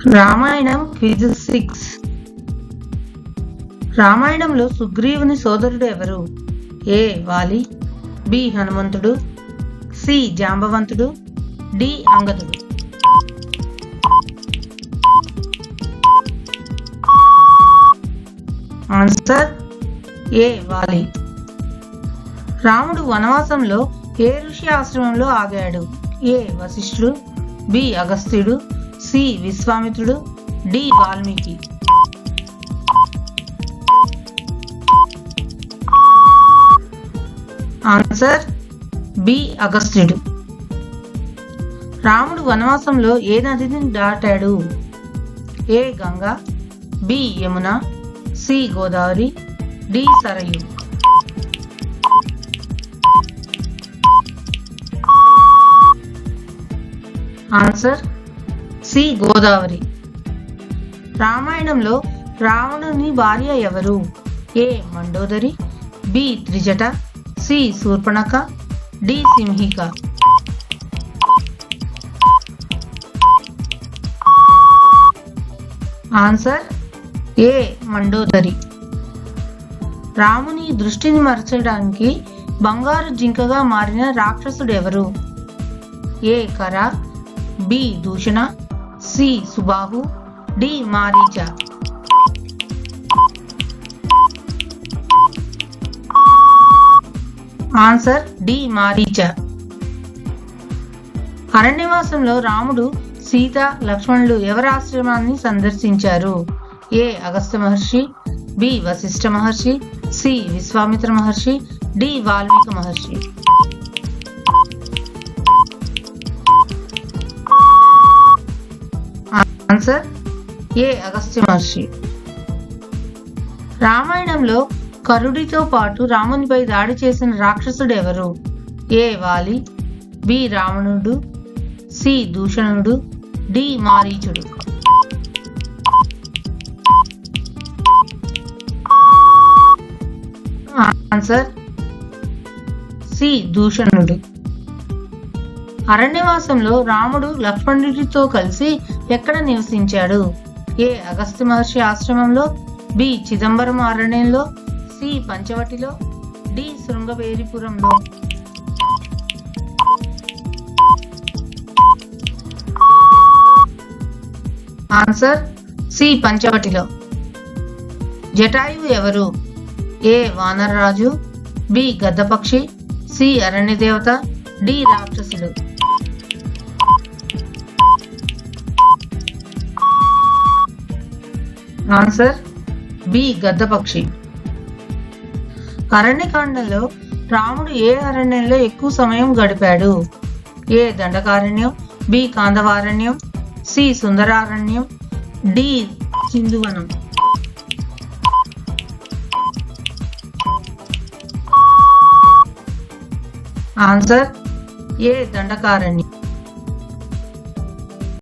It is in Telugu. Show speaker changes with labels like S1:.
S1: రామాయణం క్విజ్ 6. రామాయణంలో సుగ్రీవుని సోదరుడు ఎవరు? ఏ వాలి, బి హనుమంతుడు, సి జాంబవంతుడు, డి అంగదుడు. ఆన్సర్ ఏ వాలి. రాముడు వనవాసంలో ఏ ఋషి ఆశ్రమంలో ఆగాడు? ఏ వశిష్ఠుడు, బి అగస్త్యుడు, సి విశ్వామిత్రుడు, డి వాల్మీకి. ఆన్సర్ బి అగస్త్యుడు. రాముడు వనవాసంలో ఏ నదిని దాటాడు? A Ganga, B Yamuna, C Godavari, D Sarayu. Answer C Godavari. రామాయణంలో రావణుని భార్య ఎవరు? A Mandodari, B Trijata, C Shurpanakha, D Simhika. Answer A Mandodari. రాముని దృష్టిని మరచడానికి బంగారు జింకగా మారిన రాక్షసుడు ఎవరు? ఏ Khara, B Dushana, C Subahu, D Maricha. Answer D Maricha. అరణ్యవాసంలో రాముడు, సీత, లక్ష్మణులు ఎవరి ఆశ్రమాన్ని సందర్శించారు? A Agastya Maharshi, B Vashishtha Maharshi, C Vishwamitra Maharshi, D Valmiki Maharshi. Answer A Agastya Maharshi. రామాయణంలో కరుడితో పాటు రామునిపై దాడి చేసిన రాక్షసుడు ఎవరు? ఏ వాలి, బి రావణుడు, సి దూషణుడు, డి మారీచుడు. ఆన్సర్ సి దూషణుడు. అరణ్యవాసంలో రాముడు లక్ష్మణుడితో కలిసి ఎక్కడ నివసించాడు? ఏ అగస్త్య మహర్షి ఆశ్రమంలో, బి చిదంబరం అరణ్యంలో, సి పంచవటిలో, డి శృంగబేరిపురంలో. ఆన్సర్ సి పంచవటిలో. జటాయువు ఎవరు? ఏ వానరరాజు, బి గద్దపక్షి, సి అరణ్యదేవత, డి రాక్షసుడు. ఆన్సర్ బి గద్దపక్షి. అరణ్యకాండంలో రాముడు ఏ అరణ్యంలో ఎక్కువ సమయం గడిపాడు? A Dandakaranyam, B Kandavaranyam, C Sundararanyam, D Sindhuvanam. Answer A Dandakaranya.